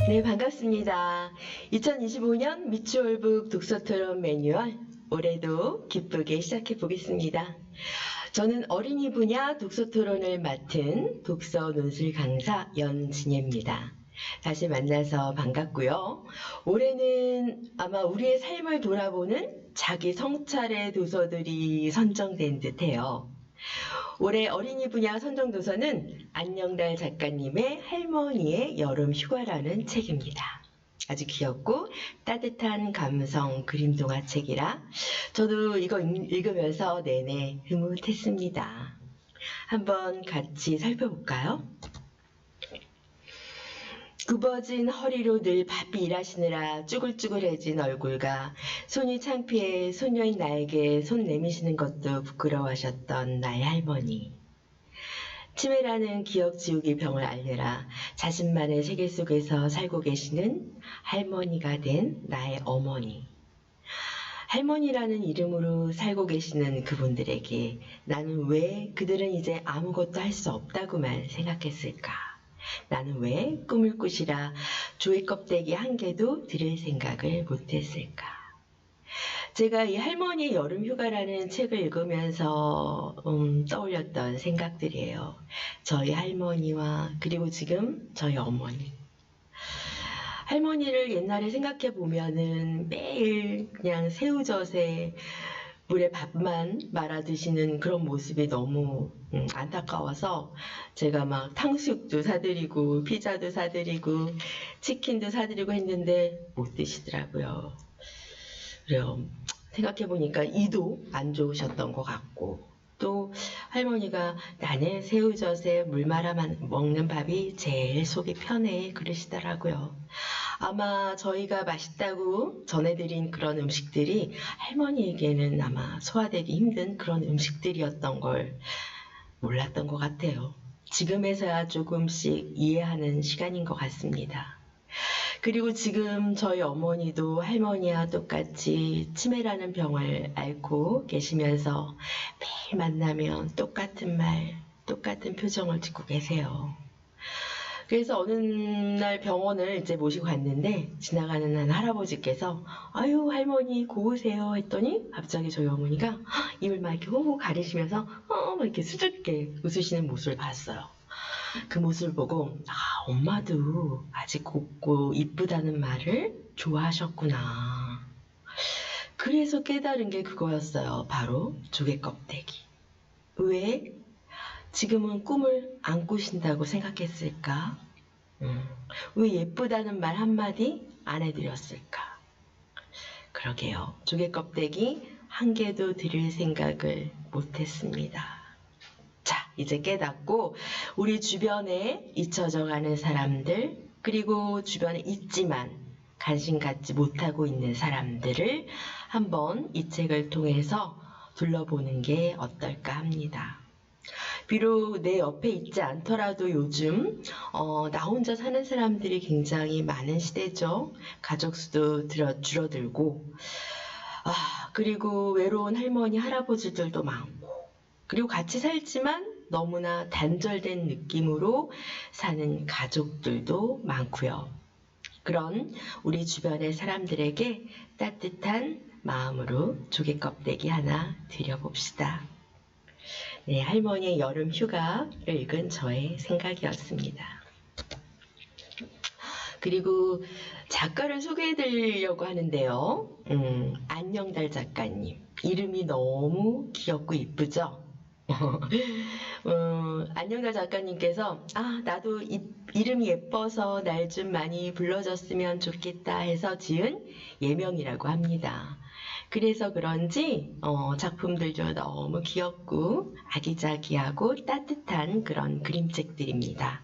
네, 반갑습니다. 2025년 미추홀북 독서토론 매뉴얼, 올해도 기쁘게 시작해 보겠습니다. 저는 어린이 분야 독서토론을 맡은 독서 논술 강사 연진예입니다. 다시 만나서 반갑고요. 올해는 아마 우리의 삶을 돌아보는 자기 성찰의 도서들이 선정된 듯해요. 올해 어린이 분야 선정도서는 안녕달 작가님의 할머니의 여름 휴가라는 책입니다. 아주 귀엽고 따뜻한 감성 그림 동화책이라 저도 이거 읽으면서 내내 흐뭇했습니다. 한번 같이 살펴볼까요? 굽어진 허리로 늘 바삐 일하시느라 쭈글쭈글해진 얼굴과 손이 창피해 소녀인 나에게 손 내미시는 것도 부끄러워하셨던 나의 할머니. 치매라는 기억 지우기 병을 앓느라 자신만의 세계 속에서 살고 계시는 할머니가 된 나의 어머니. 할머니라는 이름으로 살고 계시는 그분들에게 나는 왜 그들은 이제 아무것도 할 수 없다고만 생각했을까? 나는 왜 꿈을 꾸시라 조의 껍데기 한 개도 들을 생각을 못했을까? 제가 이 할머니의 여름 휴가라는 책을 읽으면서 떠올렸던 생각들이에요. 저희 할머니와 그리고 지금 저희 어머니. 할머니를 옛날에 생각해 보면은 매일 그냥 새우젓에 물에 밥만 말아 드시는 그런 모습이 너무 안타까워서 제가 막 탕수육도 사드리고 피자도 사드리고 치킨도 사드리고 했는데 못 드시더라고요. 그래요. 생각해보니까 이도 안 좋으셨던 것 같고 또 할머니가 나는 새우젓에 물 말아 먹는 밥이 제일 속이 편해 그러시더라고요. 아마 저희가 맛있다고 전해드린 그런 음식들이 할머니에게는 아마 소화되기 힘든 그런 음식들이었던 걸 몰랐던 것 같아요. 지금에서야 조금씩 이해하는 시간인 것 같습니다. 그리고 지금 저희 어머니도 할머니와 똑같이 치매라는 병을 앓고 계시면서 매일 만나면 똑같은 말, 똑같은 표정을 짓고 계세요. 그래서 어느 날 병원을 이제 모시고 갔는데 지나가는 한 할아버지께서 아유 할머니 고우세요 했더니 갑자기 저희 어머니가 입을 막 이렇게 호호 가리시면서 막 이렇게 수줍게 웃으시는 모습을 봤어요. 그 모습을 보고 엄마도 아직 곱고 이쁘다는 말을 좋아하셨구나. 그래서 깨달은 게 그거였어요. 바로 조개 껍데기. 왜 지금은 꿈을 안 꾸신다고 생각했을까? 왜 예쁘다는 말 한마디 안 해드렸을까? 그러게요. 조개 껍데기 한 개도 드릴 생각을 못했습니다. 자, 이제 깨닫고 우리 주변에 잊혀져가는 사람들 그리고 주변에 있지만 관심 갖지 못하고 있는 사람들을 한번 이 책을 통해서 둘러보는 게 어떨까 합니다. 비록 내 옆에 있지 않더라도 요즘 나 혼자 사는 사람들이 굉장히 많은 시대죠. 가족 수도 줄어들고 그리고 외로운 할머니 할아버지들도 많고 그리고 같이 살지만 너무나 단절된 느낌으로 사는 가족들도 많고요. 그런 우리 주변의 사람들에게 따뜻한 마음으로 조개 껍데기 하나 드려봅시다. 네, 할머니의 여름 휴가를 읽은 저의 생각이었습니다. 그리고 작가를 소개해드리려고 하는데요. 안녕달 작가님. 이름이 너무 귀엽고 이쁘죠? 안녕달 작가님께서 나도 이름이 예뻐서 날 좀 많이 불러줬으면 좋겠다 해서 지은 예명이라고 합니다. 그래서 그런지 작품들도 너무 귀엽고 아기자기하고 따뜻한 그런 그림책들입니다.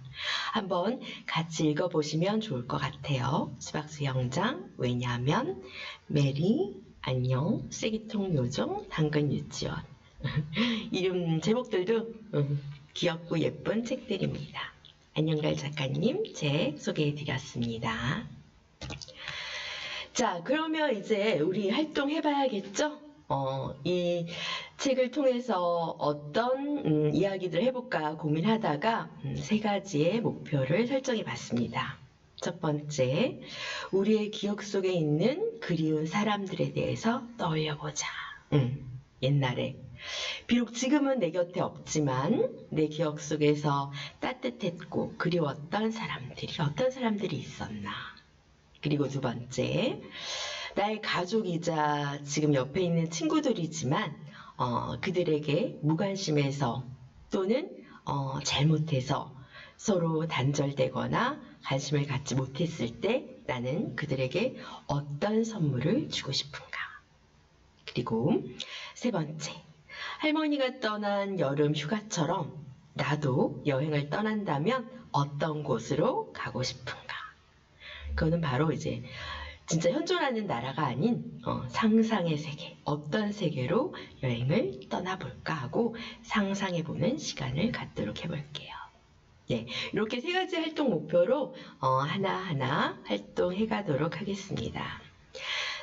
한번 같이 읽어보시면 좋을 것 같아요. 수박수 영장, 왜냐하면, 메리, 안녕, 쓰기통 요정, 당근 유치원. 이름 제목들도 귀엽고 예쁜 책들입니다. 안녕달 작가님 책 소개해드렸습니다. 자, 그러면 이제 우리 활동해봐야겠죠? 이 책을 통해서 어떤 이야기들을 해볼까 고민하다가 세 가지의 목표를 설정해 봤습니다. 첫 번째, 우리의 기억 속에 있는 그리운 사람들에 대해서 떠올려보자. 옛날에. 비록 지금은 내 곁에 없지만 내 기억 속에서 따뜻했고 그리웠던 사람들이 어떤 사람들이 있었나. 그리고 두 번째, 나의 가족이자 지금 옆에 있는 친구들이지만 그들에게 무관심해서 또는 잘못해서 서로 단절되거나 관심을 갖지 못했을 때 나는 그들에게 어떤 선물을 주고 싶은가. 그리고 세 번째, 할머니가 떠난 여름 휴가처럼 나도 여행을 떠난다면 어떤 곳으로 가고 싶은가. 그거는 바로 이제 진짜 현존하는 나라가 아닌 상상의 세계, 어떤 세계로 여행을 떠나볼까 하고 상상해보는 시간을 갖도록 해볼게요. 네, 이렇게 세 가지 활동 목표로 하나하나 활동해 가도록 하겠습니다.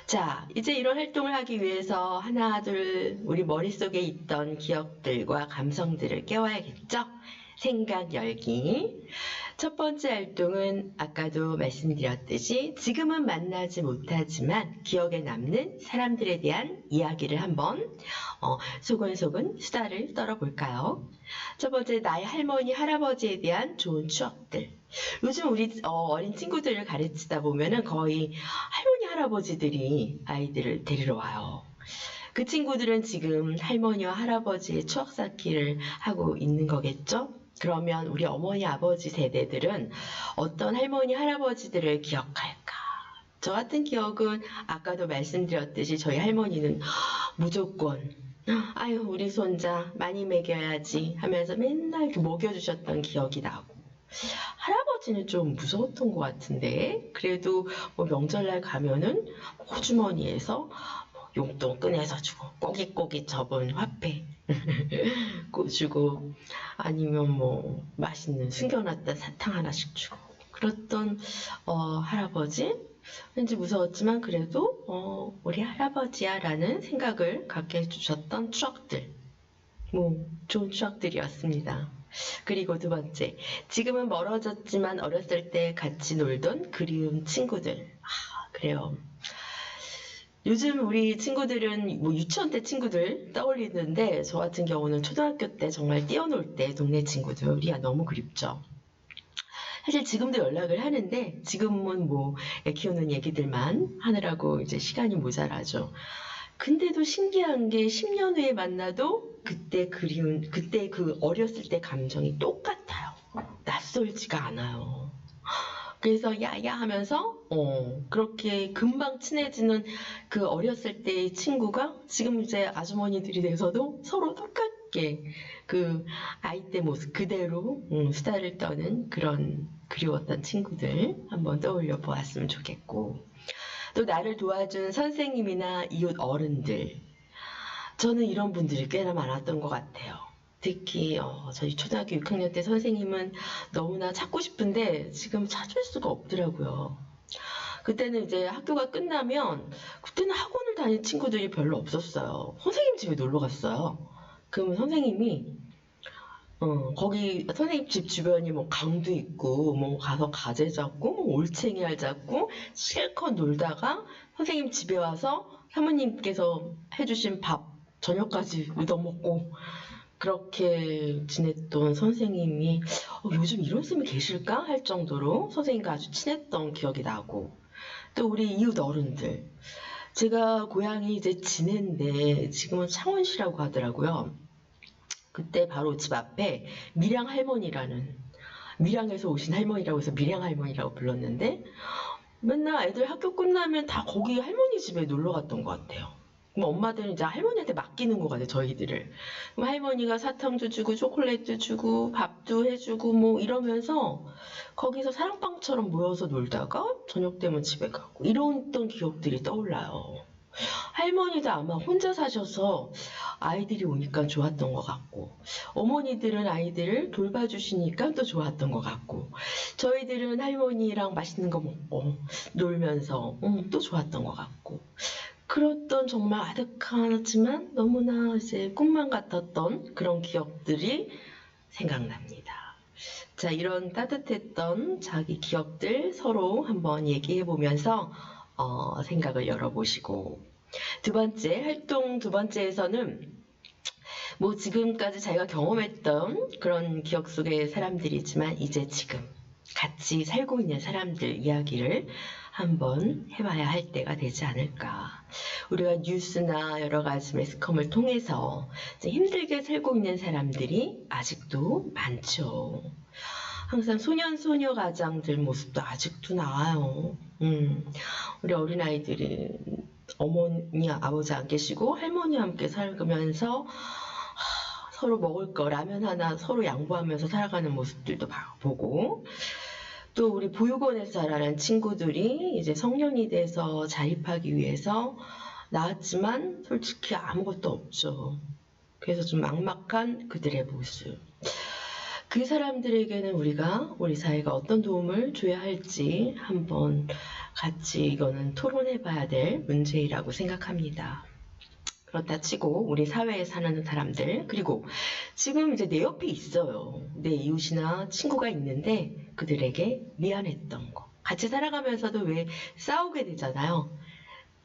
자, 이제 이런 활동을 하기 위해서 하나, 둘, 우리 머릿속에 있던 기억들과 감성들을 깨워야겠죠? 생각 열기. 첫 번째 활동은 아까도 말씀드렸듯이 지금은 만나지 못하지만 기억에 남는 사람들에 대한 이야기를 한번 소근소근 수다를 떨어볼까요? 첫 번째, 나의 할머니, 할아버지에 대한 좋은 추억들. 요즘 우리 어린 친구들을 가르치다 보면은 거의 할머니, 할아버지들이 아이들을 데리러 와요. 그 친구들은 지금 할머니와 할아버지의 추억 쌓기를 하고 있는 거겠죠? 그러면 우리 어머니, 아버지 세대들은 어떤 할머니, 할아버지들을 기억할까? 저 같은 기억은 아까도 말씀드렸듯이 저희 할머니는 무조건 아유 우리 손자 많이 먹여야지 하면서 맨날 이렇게 먹여주셨던 기억이 나고, 할아버지는 좀 무서웠던 것 같은데 그래도 뭐 명절날 가면은 호주머니에서 용돈 꺼내서 주고 꼬깃꼬깃 접은 화폐 주고 아니면 뭐 맛있는 숨겨놨던 사탕 하나씩 주고 그랬던 할아버지. 왠지 무서웠지만 그래도 우리 할아버지야 라는 생각을 갖게 해주셨던 추억들, 뭐 좋은 추억들이었습니다. 그리고 두 번째, 지금은 멀어졌지만 어렸을 때 같이 놀던 그리운 친구들. 그래요. 요즘 우리 친구들은 뭐 유치원 때 친구들 떠올리는데 저 같은 경우는 초등학교 때 정말 뛰어놀 때 동네 친구들이 너무 그립죠. 사실 지금도 연락을 하는데 지금은 뭐 애 키우는 얘기들만 하느라고 이제 시간이 모자라죠. 근데도 신기한 게 10년 후에 만나도 그때 그리운, 그때 그 어렸을 때 감정이 똑같아요. 낯설지가 않아요. 그래서 야야 하면서 그렇게 금방 친해지는 그 어렸을 때의 친구가 지금 이제 아주머니들이 돼서도 서로 똑같게 그 아이 때 모습 그대로 수다를 떠는 그런 그리웠던 친구들 한번 떠올려 보았으면 좋겠고, 또 나를 도와준 선생님이나 이웃 어른들, 저는 이런 분들이 꽤나 많았던 것 같아요. 특히 저희 초등학교 6학년 때 선생님은 너무나 찾고 싶은데 지금 찾을 수가 없더라고요. 그때는 이제 학교가 끝나면 그때는 학원을 다닌 친구들이 별로 없었어요. 선생님 집에 놀러 갔어요. 그러면 선생님이 거기 선생님 집 주변이 뭐 강도 있고 뭐 가서 가재 잡고 뭐 올챙이 알 잡고 실컷 놀다가 선생님 집에 와서 사모님께서 해주신 밥 저녁까지 얻어먹고 그렇게 지냈던 선생님이 요즘 이런 쌤이 계실까 할 정도로 선생님과 아주 친했던 기억이 나고, 또 우리 이웃 어른들, 제가 고향이 이제 진해인데 지금은 창원시라고 하더라고요. 그때 바로 집 앞에 밀양 할머니라는, 밀양에서 오신 할머니라고 해서 밀양 할머니라고 불렀는데 맨날 아이들 학교 끝나면 다 거기 할머니 집에 놀러 갔던 것 같아요. 그럼 엄마들은 이제 할머니한테 맡기는 것 같아요, 저희들을. 그럼 할머니가 사탕도 주고 초콜릿도 주고 밥도 해주고 뭐 이러면서 거기서 사랑방처럼 모여서 놀다가 저녁 되면 집에 가고 이랬던 기억들이 떠올라요. 할머니도 아마 혼자 사셔서 아이들이 오니까 좋았던 것 같고, 어머니들은 아이들을 돌봐주시니까 또 좋았던 것 같고, 저희들은 할머니랑 맛있는 거 먹고 놀면서 또 좋았던 것 같고, 그랬던 정말 아득하지만 너무나 이제 꿈만 같았던 그런 기억들이 생각납니다. 자, 이런 따뜻했던 자기 기억들 서로 한번 얘기해 보면서 생각을 열어보시고, 활동 두 번째에서는 뭐 지금까지 자기가 경험했던 그런 기억 속의 사람들이지만 이제 지금 같이 살고 있는 사람들 이야기를 한번 해봐야 할 때가 되지 않을까. 우리가 뉴스나 여러 가지 매스컴을 통해서 힘들게 살고 있는 사람들이 아직도 많죠. 항상 소년, 소녀 가장들 모습도 아직도 나와요. 우리 어린아이들이 어머니, 아버지 안 계시고 할머니와 함께 살면서 서로 먹을 거 라면 하나 서로 양보하면서 살아가는 모습들도 보고, 또 우리 보육원에서 자라는 친구들이 이제 성년이 돼서 자립하기 위해서 나왔지만 솔직히 아무것도 없죠. 그래서 좀 막막한 그들의 모습. 그 사람들에게는 우리 사회가 어떤 도움을 줘야 할지 한번 같이 이거는 토론해 봐야 될 문제라고 생각합니다. 그렇다 치고 우리 사회에 사는 사람들, 그리고 지금 이제 내 옆에 있어요. 내 이웃이나 친구가 있는데 그들에게 미안했던 거. 같이 살아가면서도 왜 싸우게 되잖아요.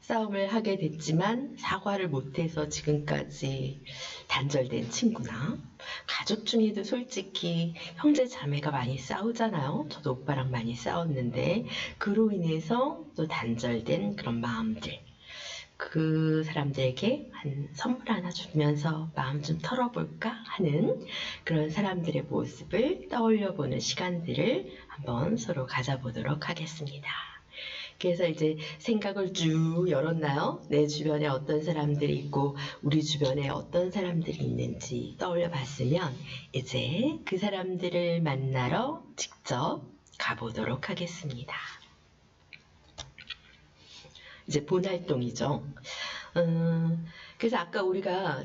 싸움을 하게 됐지만 사과를 못해서 지금까지 단절된 친구나, 가족 중에도 솔직히 형제 자매가 많이 싸우잖아요. 저도 오빠랑 많이 싸웠는데 그로 인해서 또 단절된 그런 마음들, 그 사람들에게 한 선물 하나 주면서 마음 좀 털어볼까 하는 그런 사람들의 모습을 떠올려보는 시간들을 한번 서로 가져보도록 하겠습니다. 그래서 이제 생각을 쭉 열었나요? 내 주변에 어떤 사람들이 있고 우리 주변에 어떤 사람들이 있는지 떠올려 봤으면 이제 그 사람들을 만나러 직접 가보도록 하겠습니다. 이제 본활동이죠. 그래서 아까 우리가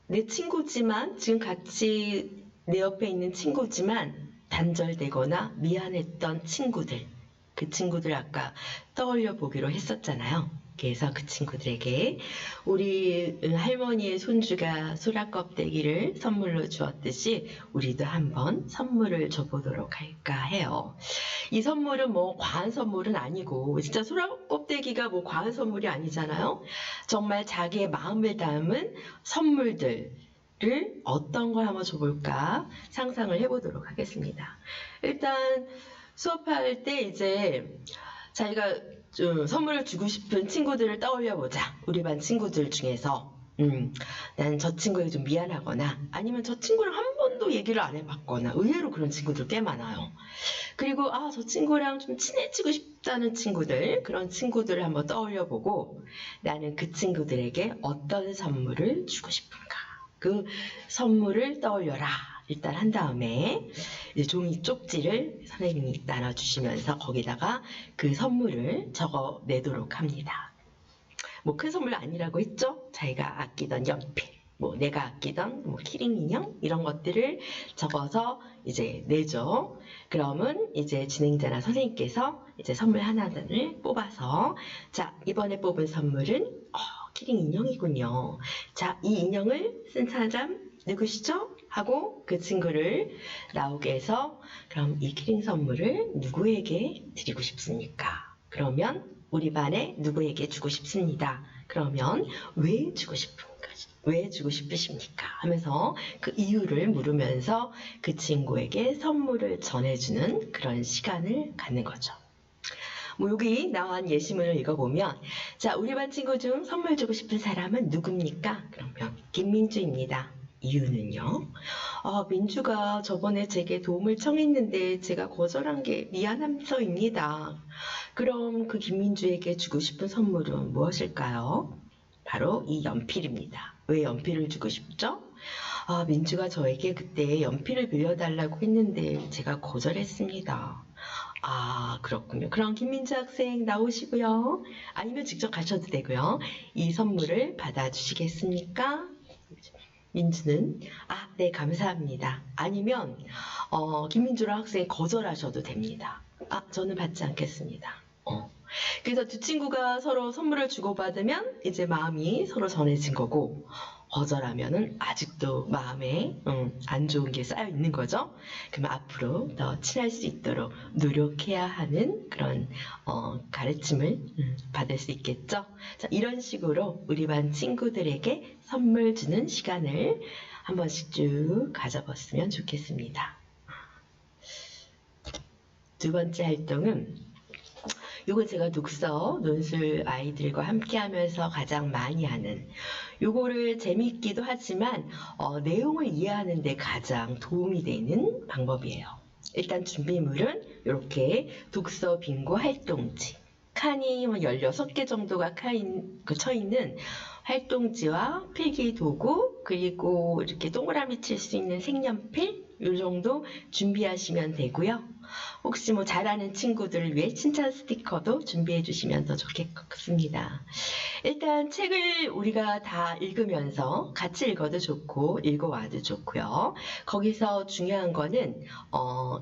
내 친구지만 지금 같이 내 옆에 있는 친구지만 단절되거나 미안했던 친구들, 그 친구들 아까 떠올려 보기로 했었잖아요. 그래서 그 친구들에게 우리 할머니의 손주가 소라 껍데기를 선물로 주었듯이 우리도 한번 선물을 줘보도록 할까 해요. 이 선물은 뭐 과한 선물은 아니고, 진짜 소라 껍데기가 뭐 과한 선물이 아니잖아요. 정말 자기의 마음을 담은 선물들을 어떤 걸 한번 줘볼까 상상을 해보도록 하겠습니다. 일단 수업할 때 이제 자기가 좀 선물을 주고 싶은 친구들을 떠올려보자. 우리 반 친구들 중에서 난 저 친구에게 좀 미안하거나 아니면 저 친구랑 한 번도 얘기를 안 해봤거나, 의외로 그런 친구들 꽤 많아요. 그리고 저 친구랑 좀 친해지고 싶다는 친구들, 그런 친구들을 한번 떠올려보고 나는 그 친구들에게 어떤 선물을 주고 싶은가, 그 선물을 떠올려라 일단 한 다음에 이제 종이 쪽지를 선생님이 나눠주시면서 거기다가 그 선물을 적어내도록 합니다. 뭐 큰 선물 아니라고 했죠? 자기가 아끼던 연필, 뭐 내가 아끼던 뭐 키링 인형 이런 것들을 적어서 이제 내죠. 그러면 이제 진행자나 선생님께서 이제 선물 하나를 뽑아서, 자, 이번에 뽑은 선물은 키링 인형이군요. 자, 이 인형을 쓴 사람 누구시죠? 하고 그 친구를 나오게 해서, 그럼 이 키링 선물을 누구에게 드리고 싶습니까? 그러면 우리 반에 누구에게 주고 싶습니다. 그러면 왜 주고 싶으십니까? 하면서 그 이유를 물으면서 그 친구에게 선물을 전해주는 그런 시간을 갖는 거죠. 뭐 여기 나온 예시문을 읽어보면, 자, 우리 반 친구 중 선물 주고 싶은 사람은 누굽니까? 그러면 김민주입니다. 이유는요? 민주가 저번에 제게 도움을 청했는데 제가 거절한 게 미안해서입니다. 그럼 그 김민주에게 주고 싶은 선물은 무엇일까요? 바로 이 연필입니다. 왜 연필을 주고 싶죠? 민주가 저에게 그때 연필을 빌려달라고 했는데 제가 거절했습니다. 그렇군요. 그럼 김민주 학생 나오시고요. 아니면 직접 가셔도 되고요. 이 선물을 받아주시겠습니까? 민주는 네, 감사합니다. 아니면 김민주랑 학생이 거절하셔도 됩니다. 저는 받지 않겠습니다. 그래서 두 친구가 서로 선물을 주고받으면 이제 마음이 서로 전해진 거고, 거절하면은 아직도 마음에 안 좋은 게 쌓여 있는 거죠. 그러면 앞으로 더 친할 수 있도록 노력해야 하는 그런 가르침을 받을 수 있겠죠. 자, 이런 식으로 우리 반 친구들에게 선물 주는 시간을 한 번씩 쭉 가져봤으면 좋겠습니다. 두 번째 활동은 요거 제가 독서 논술 아이들과 함께 하면서 가장 많이 하는, 요거를 재미있기도 하지만 내용을 이해하는 데 가장 도움이 되는 방법이에요. 일단 준비물은 이렇게 독서 빙고 활동지, 칸이 16개 정도가 쳐있는 활동지와 필기 도구, 그리고 이렇게 동그라미 칠 수 있는 색연필, 요 정도 준비하시면 되고요. 혹시 뭐 잘하는 친구들을 위해 칭찬 스티커도 준비해 주시면 더 좋겠습니다. 일단 책을 우리가 다 읽으면서 같이 읽어도 좋고 읽어와도 좋고요. 거기서 중요한 거는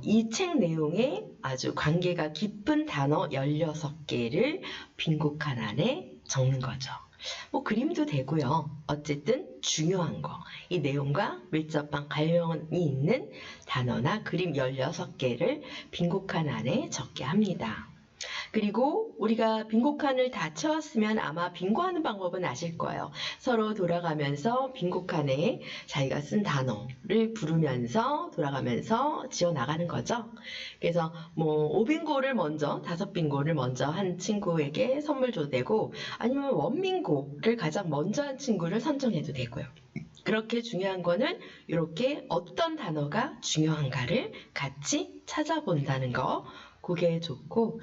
이 책 내용에 아주 관계가 깊은 단어 16개를 빈곡한 안에 적는 거죠. 뭐 그림도 되고요. 어쨌든 중요한 거, 이 내용과 밀접한 관련이 있는 단어나 그림 16개를 빈곡한 안에 적게 합니다. 그리고 우리가 빈곡칸을 다 채웠으면 아마 빙고하는 방법은 아실 거예요. 서로 돌아가면서 빈곡칸에 자기가 쓴 단어를 부르면서 돌아가면서 지어나가는 거죠. 그래서 뭐 5빙고를 먼저, 5빙고를 먼저 한 친구에게 선물 줘도 되고, 아니면 원빙고를 가장 먼저 한 친구를 선정해도 되고요. 그렇게 중요한 거는 이렇게 어떤 단어가 중요한가를 같이 찾아본다는 거, 그게 좋고,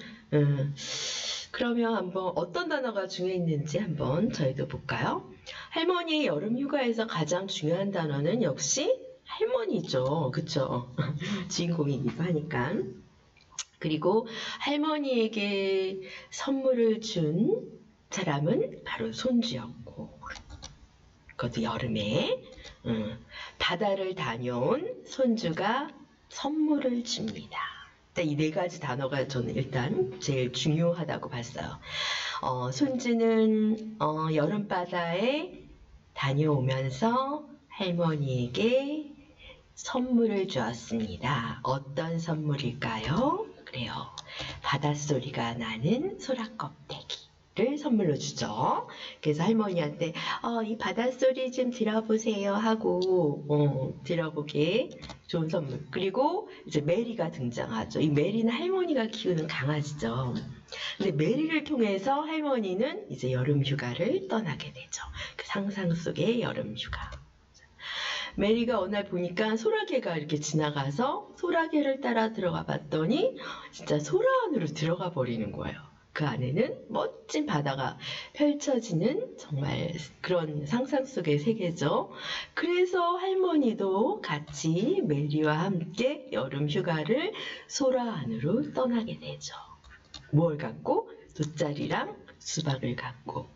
그러면 한번 어떤 단어가 중요했는지 한번 저희도 볼까요? 할머니의 여름 휴가에서 가장 중요한 단어는 역시 할머니죠. 그쵸? 주인공이기도 하니까. 그리고 할머니에게 선물을 준 사람은 바로 손주였고, 그것도 여름에 바다를 다녀온 손주가 선물을 줍니다. 이 네 가지 단어가 저는 일단 제일 중요하다고 봤어요. 손주는 여름바다에 다녀오면서 할머니에게 선물을 주었습니다. 어떤 선물일까요? 그래요. 바닷소리가 나는 소라껍데기를 선물로 주죠. 그래서 할머니한테 이 바닷소리 좀 들어보세요 하고 들어보게 좋은 선물. 그리고 이제 메리가 등장하죠. 이 메리는 할머니가 키우는 강아지죠. 근데 메리를 통해서 할머니는 이제 여름 휴가를 떠나게 되죠. 그 상상 속의 여름 휴가. 메리가 어느 날 보니까 소라게가 이렇게 지나가서 소라게를 따라 들어가 봤더니 진짜 소라 안으로 들어가 버리는 거예요. 그 안에는 멋진 바다가 펼쳐지는 정말 그런 상상 속의 세계죠. 그래서 할머니도 같이 메리와 함께 여름 휴가를 소라 안으로 떠나게 되죠. 뭘 갖고? 돗자리랑 수박을 갖고.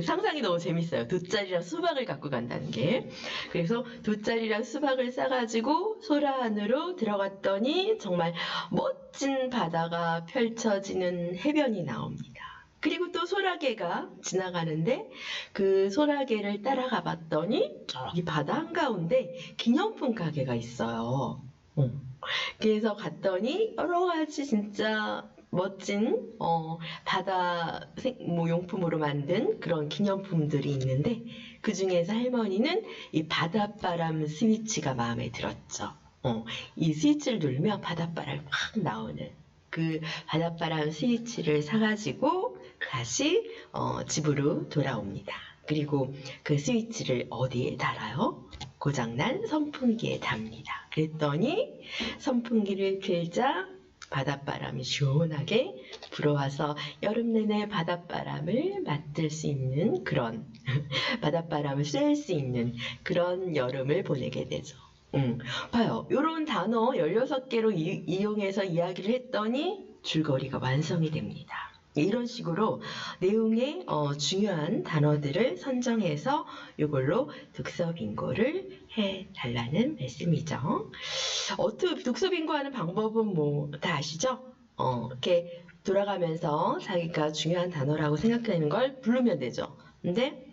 상상이 너무 재밌어요. 돗자리랑 수박을 갖고 간다는 게. 그래서 돗자리랑 수박을 싸가지고 소라 안으로 들어갔더니 정말 멋진 바다가 펼쳐지는 해변이 나옵니다. 그리고 또 소라게가 지나가는데 그 소라게를 따라가 봤더니 저기 바다 한가운데 기념품 가게가 있어요. 그래서 갔더니 여러 가지 진짜 멋진 바다 용품으로 만든 그런 기념품들이 있는데, 그 중에서 할머니는 이 바닷바람 스위치가 마음에 들었죠. 이 스위치를 누르면 바닷바람이 확 나오는 그 바닷바람 스위치를 사가지고 다시 집으로 돌아옵니다. 그리고 그 스위치를 어디에 달아요? 고장난 선풍기에 답니다. 그랬더니 선풍기를 틀자 바닷바람이 시원하게 불어와서 여름 내내 바닷바람을 맡을 수 있는 그런 바닷바람을 쐴 수 있는 그런 여름을 보내게 되죠. 봐요. 이런 단어 16개로 이용해서 이야기를 했더니 줄거리가 완성이 됩니다. 이런 식으로 내용의 중요한 단어들을 선정해서 이걸로 독서 빙고를 해달라는 말씀이죠. 독서 빙고 하는 방법은 뭐 다 아시죠? 이렇게 돌아가면서 자기가 중요한 단어라고 생각되는 걸 부르면 되죠. 근데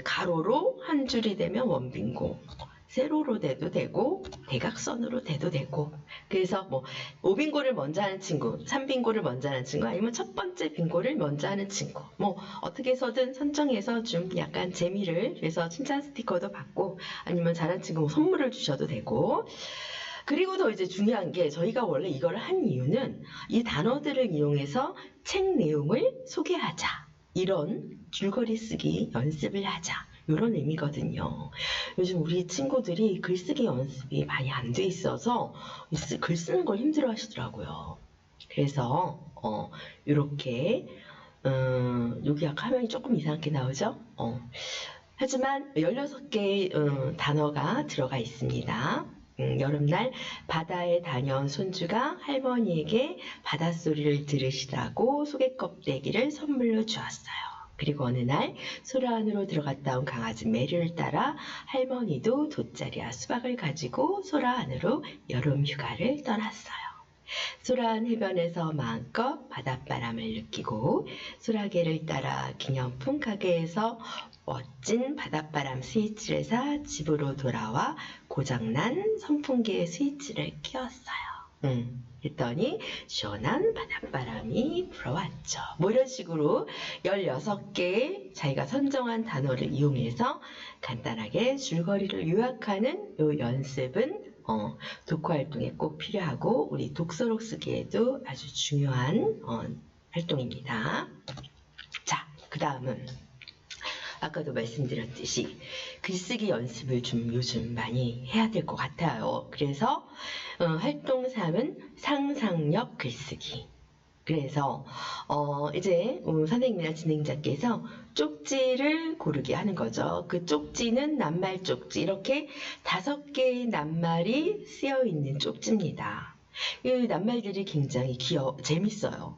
가로로 한 줄이 되면 원빙고, 세로로 돼도 되고 대각선으로 돼도 되고. 그래서 뭐 5빙고를 먼저 하는 친구, 3빙고를 먼저 하는 친구, 아니면 첫 번째 빙고를 먼저 하는 친구, 뭐 어떻게 해서든 선정해서 좀 약간 재미를 위해서 칭찬 스티커도 받고, 아니면 잘한 친구 뭐 선물을 주셔도 되고. 그리고 더 이제 중요한 게, 저희가 원래 이걸 한 이유는 이 단어들을 이용해서 책 내용을 소개하자, 이런 줄거리 쓰기 연습을 하자, 이런 의미거든요. 요즘 우리 친구들이 글쓰기 연습이 많이 안 돼 있어서 글 쓰는 걸 힘들어 하시더라고요. 그래서 이렇게 여기 아까 화면이 조금 이상하게 나오죠? 하지만 16개의 단어가 들어가 있습니다. 여름날 바다에 다녀온 손주가 할머니에게 바닷소리를 들으시라고 소개 껍데기를 선물로 주었어요. 그리고 어느 날 소라 안으로 들어갔다 온 강아지 메리를 따라 할머니도 돗자리와 수박을 가지고 소라 안으로 여름 휴가를 떠났어요. 소라안 해변에서 마음껏 바닷바람을 느끼고, 소라게를 따라 기념품 가게에서 멋진 바닷바람 스위치를 사 집으로 돌아와 고장난 선풍기의 스위치를 켜었어요. 그랬더니 시원한 바닷바람이 불어왔죠. 뭐 이런 식으로 16개의 자기가 선정한 단어를 이용해서 간단하게 줄거리를 요약하는 이 연습은 독후 활동에 꼭 필요하고, 우리 독서록 쓰기에도 아주 중요한 활동입니다. 자, 그 다음은 아까도 말씀드렸듯이 글쓰기 연습을 좀 요즘 많이 해야 될 것 같아요. 그래서 활동 3은 상상력 글쓰기. 그래서 이제 선생님이나 진행자께서 쪽지를 고르게 하는 거죠. 그 쪽지는 낱말 쪽지, 이렇게 5개의 낱말이 쓰여 있는 쪽지입니다. 이 낱말들이 굉장히 재밌어요.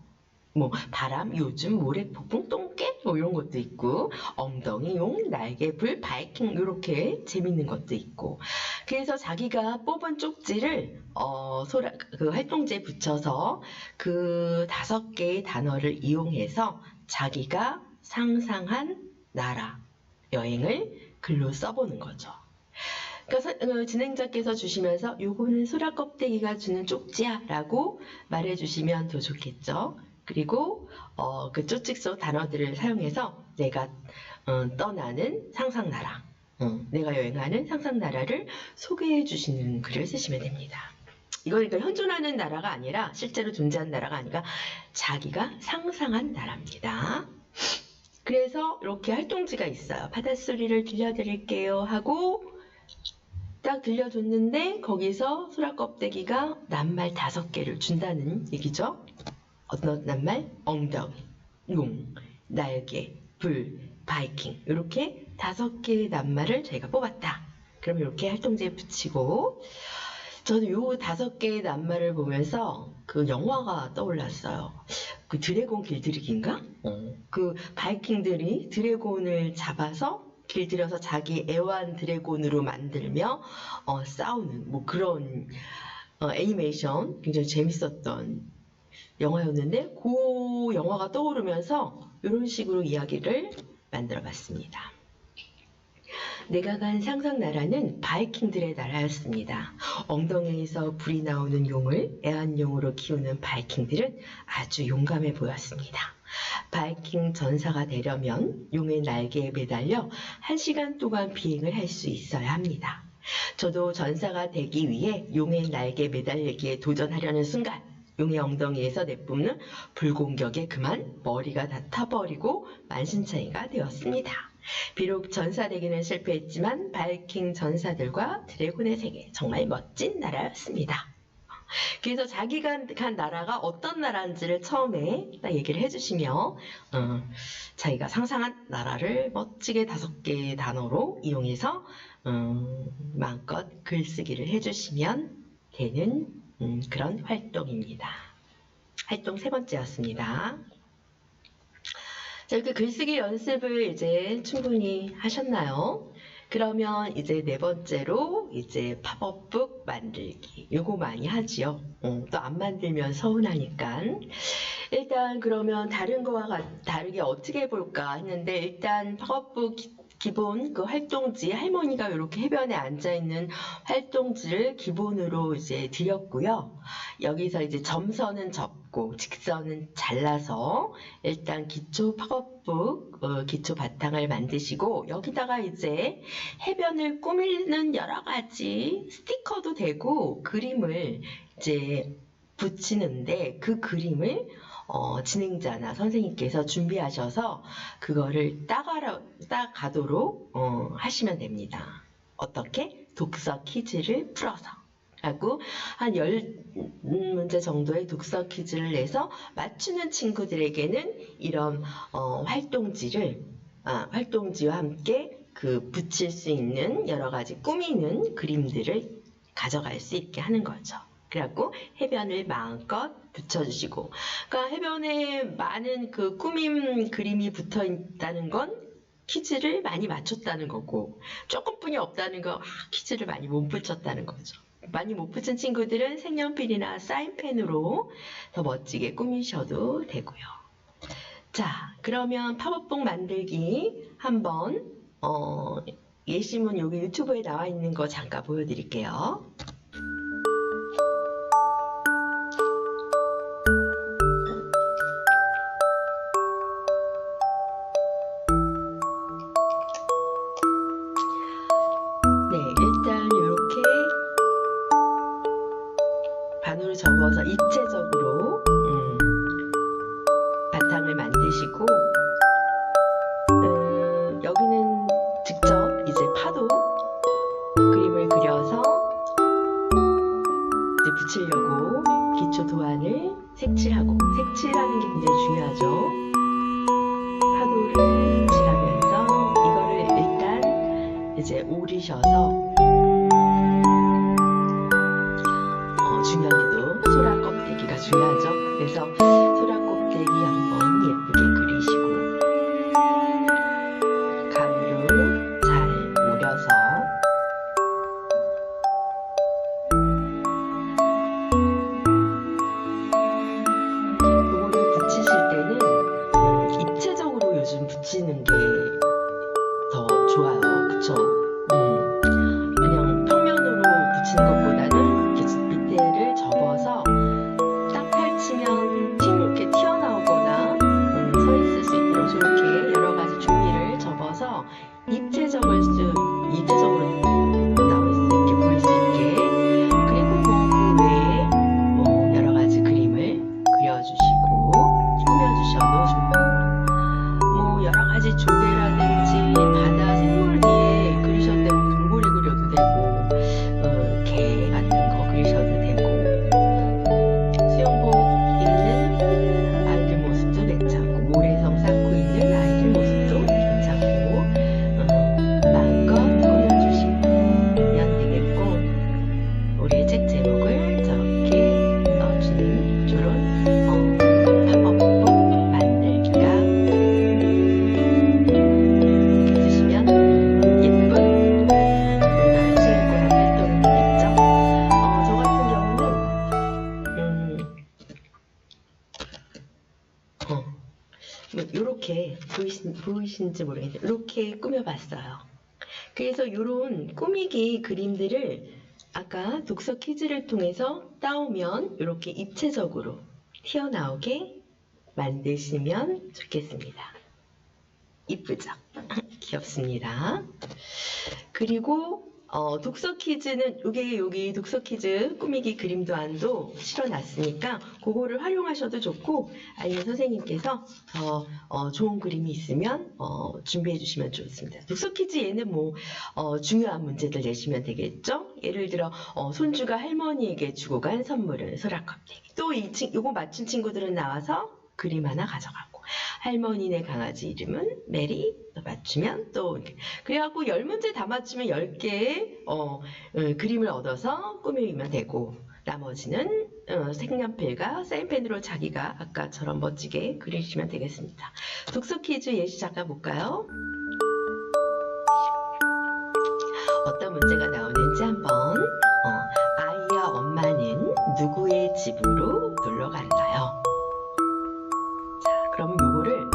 뭐 바람, 요즘, 모래, 폭풍, 똥개 뭐 이런 것도 있고, 엉덩이, 용, 날개, 불, 바이킹, 이렇게 재밌는 것도 있고. 그래서 자기가 뽑은 쪽지를 그 활동지에 붙여서 그 5개의 단어를 이용해서 자기가 상상한 나라 여행을 글로 써보는 거죠. 그러니까 진행자께서 주시면서 요거는 소라 껍데기가 주는 쪽지야 라고 말해주시면 더 좋겠죠. 그리고 그 쪽지 속 단어들을 사용해서 내가 떠나는 상상나라, 내가 여행하는 상상나라를 소개해 주시는 글을 쓰시면 됩니다. 이건 그러니까 현존하는 나라가 아니라, 실제로 존재하는 나라가 아니라 자기가 상상한 나라입니다. 그래서 이렇게 활동지가 있어요. 바닷소리를 들려드릴게요 하고 딱 들려줬는데, 거기서 소라 껍데기가 낱말 5개를 준다는 얘기죠. 어떤 낱말? 엉덩이, 용, 날개, 불, 바이킹, 이렇게 5개의 낱말을 저희가 뽑았다. 그럼 이렇게 활동지에 붙이고, 저는 요 5개의 낱말을 보면서 그 영화가 떠올랐어요. 그 드래곤 길들이기인가? 그 바이킹들이 드래곤을 잡아서 길들여서 자기 애완 드래곤으로 만들며 싸우는 뭐 그런 애니메이션, 굉장히 재밌었던 영화였는데, 그 영화가 떠오르면서 이런 식으로 이야기를 만들어 봤습니다. 내가 간 상상나라는 바이킹들의 나라였습니다. 엉덩이에서 불이 나오는 용을 애완용으로 키우는 바이킹들은 아주 용감해 보였습니다. 바이킹 전사가 되려면 용의 날개에 매달려 1시간 동안 비행을 할 수 있어야 합니다. 저도 전사가 되기 위해 용의 날개에 매달리기에 도전하려는 순간, 용의 엉덩이에서 내뿜는 불공격에 그만 머리가 다 타버리고 만신창이가 되었습니다. 비록 전사되기는 실패했지만 바이킹 전사들과 드래곤의 세계, 정말 멋진 나라였습니다. 그래서 자기가 간 나라가 어떤 나라인지를 처음에 딱 얘기를 해주시며, 자기가 상상한 나라를 멋지게 5개의 단어로 이용해서 마음껏 글쓰기를 해주시면 되는 그런 활동입니다. 활동 3번째였습니다. 자, 이렇게 글쓰기 연습을 이제 충분히 하셨나요? 그러면 이제 4번째로 이제 팝업북 만들기. 요거 많이 하지요. 또 안 만들면 서운하니까. 일단 그러면 다른 거와 다르게 어떻게 해볼까 했는데, 일단 팝업북 기본 그 활동지, 할머니가 이렇게 해변에 앉아 있는 활동지를 기본으로 이제 드렸고요. 여기서 이제 점선은 접고 직선은 잘라서 일단 기초 팝업북 기초 바탕을 만드시고, 여기다가 이제 해변을 꾸미는 여러 가지 스티커도 되고 그림을 이제 붙이는데, 그 그림을 진행자나 선생님께서 준비하셔서 그거를 따가도록 하시면 됩니다. 어떻게? 독서 퀴즈를 풀어서 하고, 한 10문제 정도의 독서 퀴즈를 내서 맞추는 친구들에게는 이런 활동지와 함께 그 붙일 수 있는 여러 가지 꾸미는 그림들을 가져갈 수 있게 하는 거죠. 그래갖고 해변을 마음껏 붙여주시고, 그러니까 해변에 많은 그 꾸밈 그림이 붙어 있다는 건 퀴즈를 많이 맞췄다는 거고, 조금뿐이 없다는 거 퀴즈를 많이 못 붙였다는 거죠. 많이 못 붙인 친구들은 색연필이나 사인펜으로 더 멋지게 꾸미셔도 되고요. 자, 그러면 팝업북 만들기 한번 예시문 여기 유튜브에 나와 있는 거 잠깐 보여드릴게요. 반으로 접어서 입체적으로 바탕을 만드시고, 여기는 직접 이제 파도 그림을 그려서 이제 붙이려고 기초 도안을 색칠하고, 색칠하는 게 굉장히 중요하죠. 파도를 색칠하면서 이거를 일단 이제 오리셔서, 중요한 게도 소라 껍데기가 중요하죠. 그래서 소라 껍데기 한번 예쁘게 그리시고, 가위로 잘 오려서 이거를 붙이실 때는 입체적으로 요즘 붙이는 게 더 좋아요. 그쵸? 그냥 평면으로 붙이는 것보다는 밑에를 접어서 딱 펼치면 이렇게 튀어나오거나 서 있을 수 있도록 저렇게 여러 가지 종이를 접어서 입체적으로 나올 수 있게 보일 수 있게, 그리고 그 외에 여러 가지 그림을 그려주시고 꾸며주셔도 좋고, 여러 가지 조개라든지 바다 생물 뒤에 그리셔도 되고, 돌고래 그려도 되고, 개 같은 거 그리셔도 되고, 수영복 입는 아이들 모습도 괜찮고, 모래성 쌓고 있는 아이들 모습도 괜찮고, 마음껏 꾸며주시면 되겠고, 우리의 책 제목을 저렇게 써주는 저런 팝업북 만들기가 해주시면 예쁜 친구랑 활동이 되겠죠. 저 같은 경우는 이렇게 보이시는지 모르겠는데 이렇게 꾸며봤어요. 그래서 이런 꾸미기 그림들을 아까 독서 퀴즈를 통해서 따오면 이렇게 입체적으로 튀어나오게 만드시면 좋겠습니다. 이쁘죠? 귀엽습니다. 그리고 독서 퀴즈는 여기 독서 퀴즈 꾸미기 그림 도안도 실어놨으니까 그거를 활용하셔도 좋고, 아니면 선생님께서 더 좋은 그림이 있으면 준비해 주시면 좋습니다. 독서 퀴즈 얘는 중요한 문제들 내시면 되겠죠. 예를 들어 손주가 할머니에게 주고 간 선물은 소라 껍데기. 또 이거 맞춘 친구들은 나와서 그림 하나 가져가고, 할머니네 강아지 이름은 메리, 또 맞추면 또 그래갖고 10문제 다 맞추면 10개의 그림을 얻어서 꾸미면 되고, 나머지는 색연필과 사인펜으로 자기가 아까처럼 멋지게 그리시면 되겠습니다. 독서 퀴즈 예시 잠깐 볼까요? 어떤 문제가 나오는지 한번. 아이와 엄마는 누구의 집으로 놀러 갔나요? 자, 그러면 요거를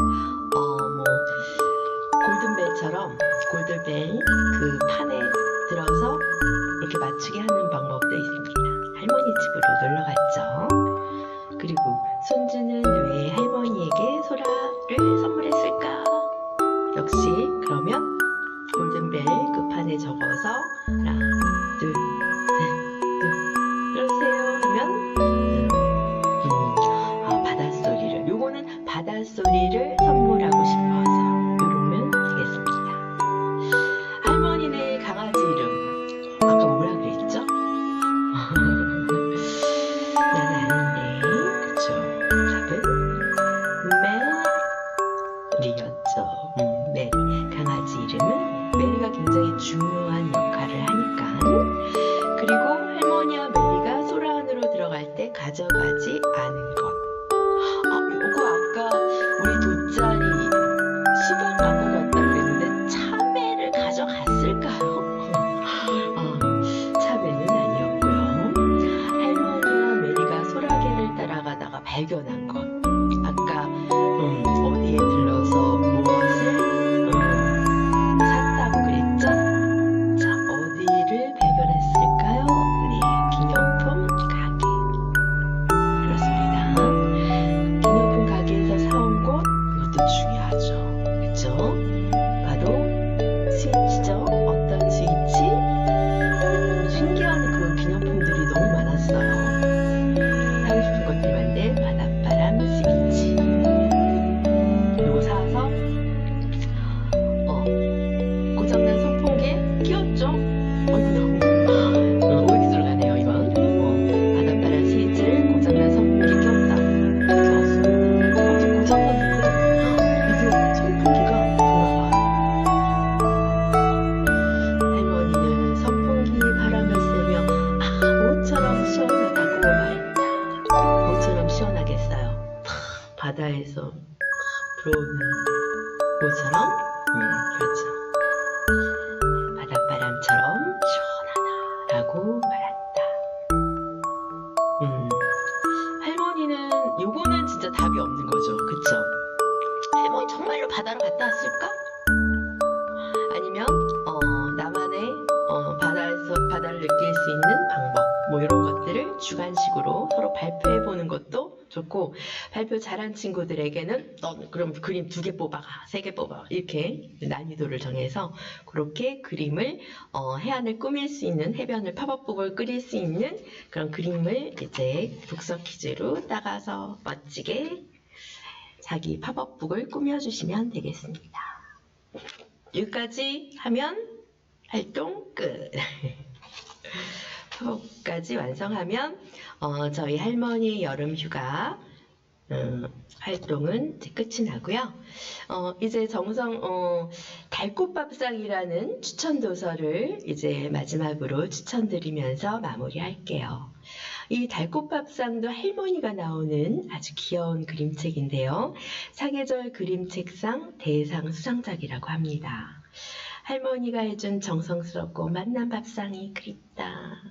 골든벨처럼 골든벨 그 판에 들어서 이렇게 맞추게 하는 방법도 있습니다. 할머니 집으로 놀러 갔죠. 그리고 손주는 왜 할머니에게 소라를 선물했을까? 역시 그러면 골든벨 그 판에 적어서 하나, 둘, 셋, 넷, 그러세요 하면 바닷소리를, 요거는 바닷소리를 선물하고 싶어서 이러면 되겠습니다. 할머니네 강아지 이름 아까 뭐라 그랬죠? 난 아는데, 그쵸? 답은 메리였죠. 메리. 강아지 이름은 메리가 굉장히 중요한 역할을 하니까. 그리고 할머니와 메리가 소라 안으로 들어갈 때 가져가지 않은 것. 요거 아까 우리 돗자리 수박 갖고 갔다 그랬는데 참외를 가져갔을까요? 참외는 아니었고요. 할머니와 메리가 소라게를 따라가다가 발견한 것. 아까 어디에 들러서 무엇을 샀다고 그랬죠? 자, 어디를 발견했을까요? 네, 기념품 가게. 그렇습니다. 기념품 가게에서 사온 곳, 이것도 중요하죠. 그쵸? 바로 스위치죠. 어떤 스위치? 신기한 그 기념품들이 너무 많았어요. 사고 싶은 것들이 많은데 바닷바람 스위치. 이거 사서 고장난 선풍기에 끼웠죠. 너무 OX로 가네요 이건. 바닷바람 스위치를 고장난 선풍기에 끼웠다. 끼웠어. 고장났는데 이게 선풍기가 돌아가요. 할머니는 선풍기 바람을 쐬며 모처럼 시원하다고 말했다. 모처럼 시원하겠어요. 바다에서 불어오는 모처럼? 그렇죠. 바닷바람처럼 시원하다라고 말한다. 할머니는 요거는 진짜 답이 없는 거죠. 그쵸? 할머니 정말로 바다로 갔다 왔을까? 아니면 나만의 바다를 느낄 수 있는 방법, 뭐 이런 것들을 주관식으로 서로 발표해 보는 것도 좋고, 발표 잘한 친구들에게는 너 그럼 그림 2개 뽑아가, 3개 뽑아, 이렇게 난이도를 정해서 그렇게 그림을 해안을 꾸밀 수 있는, 해변을 팝업북을 끓일 수 있는 그런 그림을 이제 독서 퀴즈로 따가서 멋지게 자기 팝업북을 꾸며주시면 되겠습니다. 여기까지 하면 활동 끝. 팝업까지 완성하면 저희 할머니의 여름휴가 활동은 이제 끝이 나고요. 이제 달꽃밥상이라는 추천 도서를 이제 마지막으로 추천드리면서 마무리할게요. 이 달꽃밥상도 할머니가 나오는 아주 귀여운 그림책인데요. 사계절 그림책상 대상 수상작이라고 합니다. 할머니가 해준 정성스럽고 맛난 밥상이 그립다.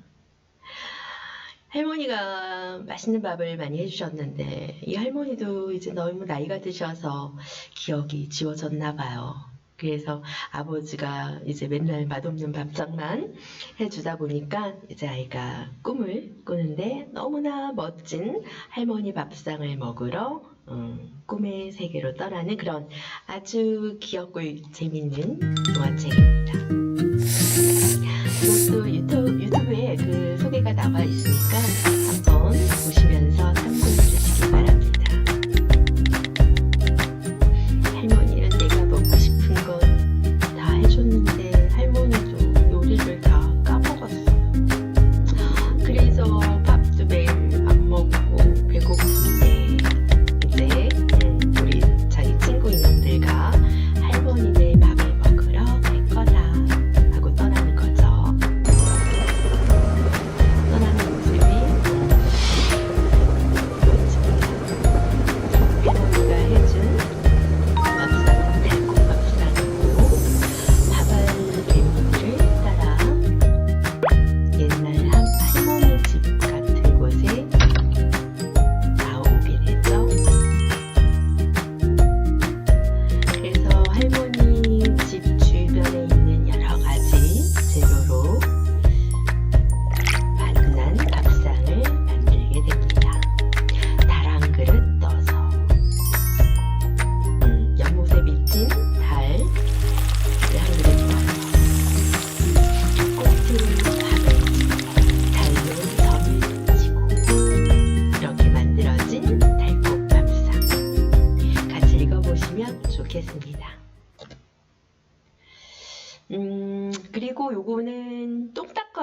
할머니가 맛있는 밥을 많이 해주셨는데 이 할머니도 이제 너무 나이가 드셔서 기억이 지워졌나 봐요. 그래서 아버지가 이제 맨날 맛없는 밥상만 해주다 보니까 이제 아이가 꿈을 꾸는데 너무나 멋진 할머니 밥상을 먹으러 꿈의 세계로 떠나는 그런 아주 귀엽고 재밌는 동화책입니다. 이것도 유튜브에 그 소개가 나와 있으니까 한번 보시면서 참고해 주시기 바랍니다. 할머니는 내가 먹고 싶은 건 다 해줬는데 할머니도 요리를 다 까먹었어. 그래서 밥도 매일 안 먹고 배고픈데 이제 우리 자기 친구 인형들과 할머니네 밥을 먹으러 갈 거다 하고 떠나는 거죠. 떠나는 모습이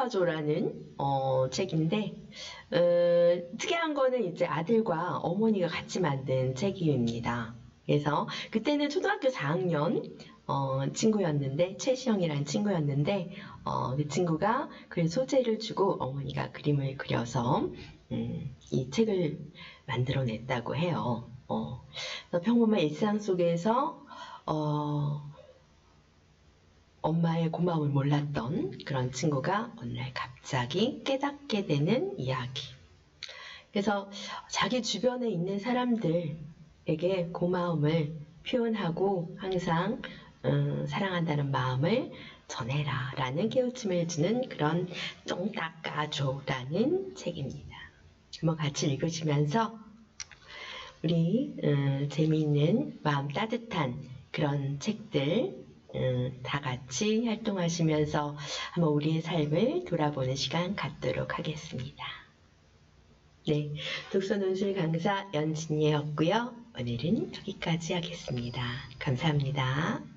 닦아줘라는 책인데 특이한 거는 이제 아들과 어머니가 같이 만든 책입니다. 그래서 그때는 초등학교 4학년 친구였는데 최시영이라는 친구였는데 그 친구가 그 소재를 주고 어머니가 그림을 그려서 이 책을 만들어냈다고 해요. 그래서 평범한 일상 속에서 엄마의 고마움을 몰랐던 그런 친구가 어느 날 갑자기 깨닫게 되는 이야기. 그래서 자기 주변에 있는 사람들에게 고마움을 표현하고 항상 사랑한다는 마음을 전해라 라는 깨우침을 주는 그런 쫑 닦아줘 라는 책입니다. 한번 같이 읽으시면서 우리 재미있는 마음 따뜻한 그런 책들 다 같이 활동하시면서 한번 우리의 삶을 돌아보는 시간 갖도록 하겠습니다. 네, 독서논술 강사 연진이었고요. 오늘은 여기까지 하겠습니다. 감사합니다.